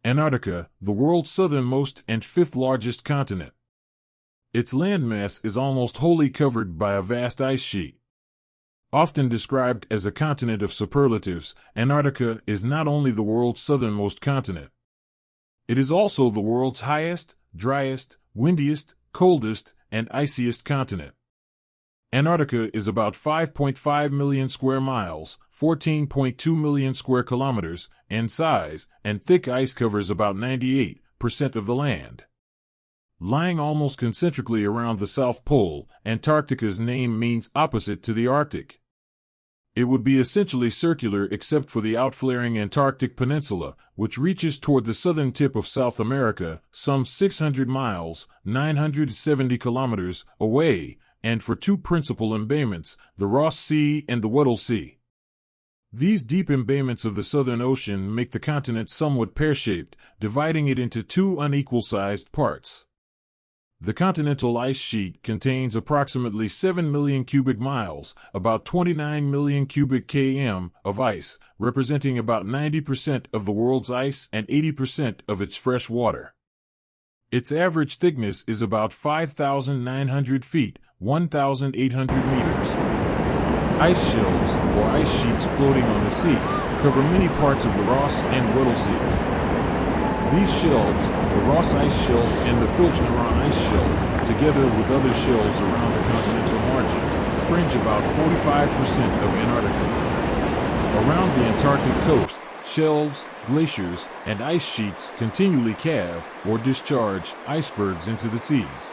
Antarctica, the world's southernmost and fifth largest continent. Its landmass is almost wholly covered by a vast ice sheet. Often described as a continent of superlatives, Antarctica is not only the world's southernmost continent. It is also the world's highest, driest, windiest, coldest, and iciest continent. Antarctica is about 5.5 million square miles, 14.2 million square kilometers, in size, and thick ice covers about 98% of the land. Lying almost concentrically around the South Pole, Antarctica's name means opposite to the Arctic. It would be essentially circular except for the outflaring Antarctic Peninsula, which reaches toward the southern tip of South America, some 600 miles, 970 kilometers, away, and for two principal embayments, the Ross Sea and the Weddell Sea. These deep embayments of the Southern Ocean make the continent somewhat pear-shaped, dividing it into two unequal-sized parts. The continental ice sheet contains approximately 7 million cubic miles, about 29 million cubic km, of ice, representing about 90% of the world's ice and 80% of its fresh water. Its average thickness is about 5,900 feet, 1,800 meters. Ice shelves, or ice sheets floating on the sea, cover many parts of the Ross and Weddell Seas. These shelves, the Ross Ice Shelf and the Filchneron Ice Shelf, together with other shelves around the continental margins, fringe about 45% of Antarctica. Around the Antarctic coast, shelves, glaciers, and ice sheets continually calve or discharge icebergs into the seas.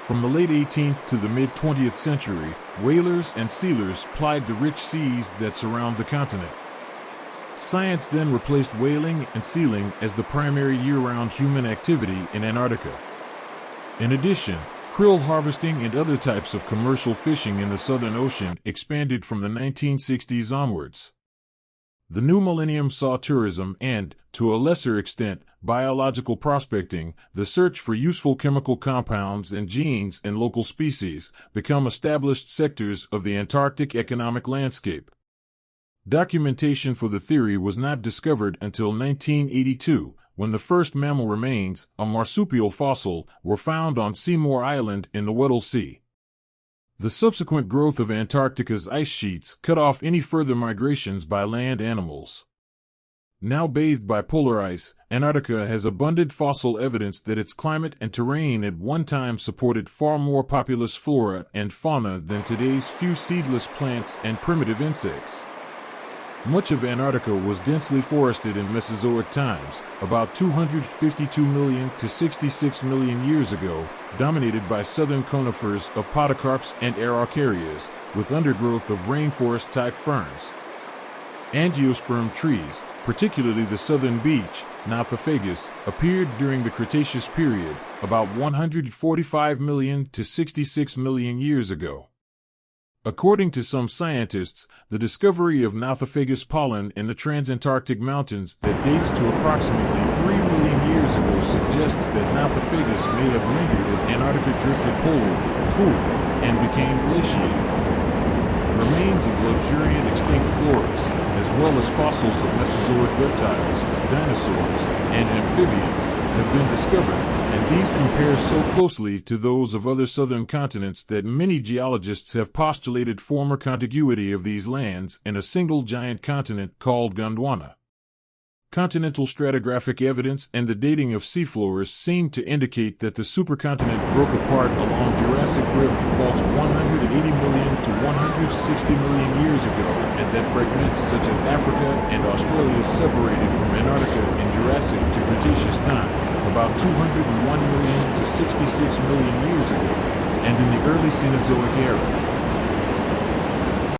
From the late 18th to the mid-20th century, whalers and sealers plied the rich seas that surround the continent. Science then replaced whaling and sealing as the primary year-round human activity in Antarctica. In addition, krill harvesting and other types of commercial fishing in the Southern Ocean expanded from the 1960s onwards. The new millennium saw tourism and, to a lesser extent, biological prospecting, the search for useful chemical compounds and genes in local species, become established sectors of the Antarctic economic landscape. Documentation for the theory was not discovered until 1982, when the first mammal remains, a marsupial fossil, were found on Seymour Island in the Weddell Sea. The subsequent growth of Antarctica's ice sheets cut off any further migrations by land animals. Now bathed by polar ice, Antarctica has abundant fossil evidence that its climate and terrain at one time supported far more populous flora and fauna than today's few seedless plants and primitive insects. Much of Antarctica was densely forested in Mesozoic times, about 252 million to 66 million years ago, dominated by southern conifers of podocarps and araucarias, with undergrowth of rainforest-type ferns. Angiosperm trees, particularly the southern beech, Nothofagus, appeared during the Cretaceous Period, about 145 million to 66 million years ago. According to some scientists, the discovery of Nothofagus pollen in the Transantarctic Mountains that dates to approximately 3 million years ago suggests that Nothofagus may have lingered as Antarctica drifted poleward, cooled, and became glaciated. Remains of luxuriant extinct floras, as well as fossils of Mesozoic reptiles, dinosaurs, and amphibians, have been discovered, and these compare so closely to those of other southern continents that many geologists have postulated former contiguity of these lands in a single giant continent called Gondwana. Continental stratigraphic evidence and the dating of seafloors seem to indicate that the supercontinent broke apart along Jurassic Rift faults 180 million to 160 million years ago, and that fragments such as Africa and Australia separated from Antarctica in Jurassic to Cretaceous time, about 201 million to 66 million years ago, and in the early Cenozoic Era.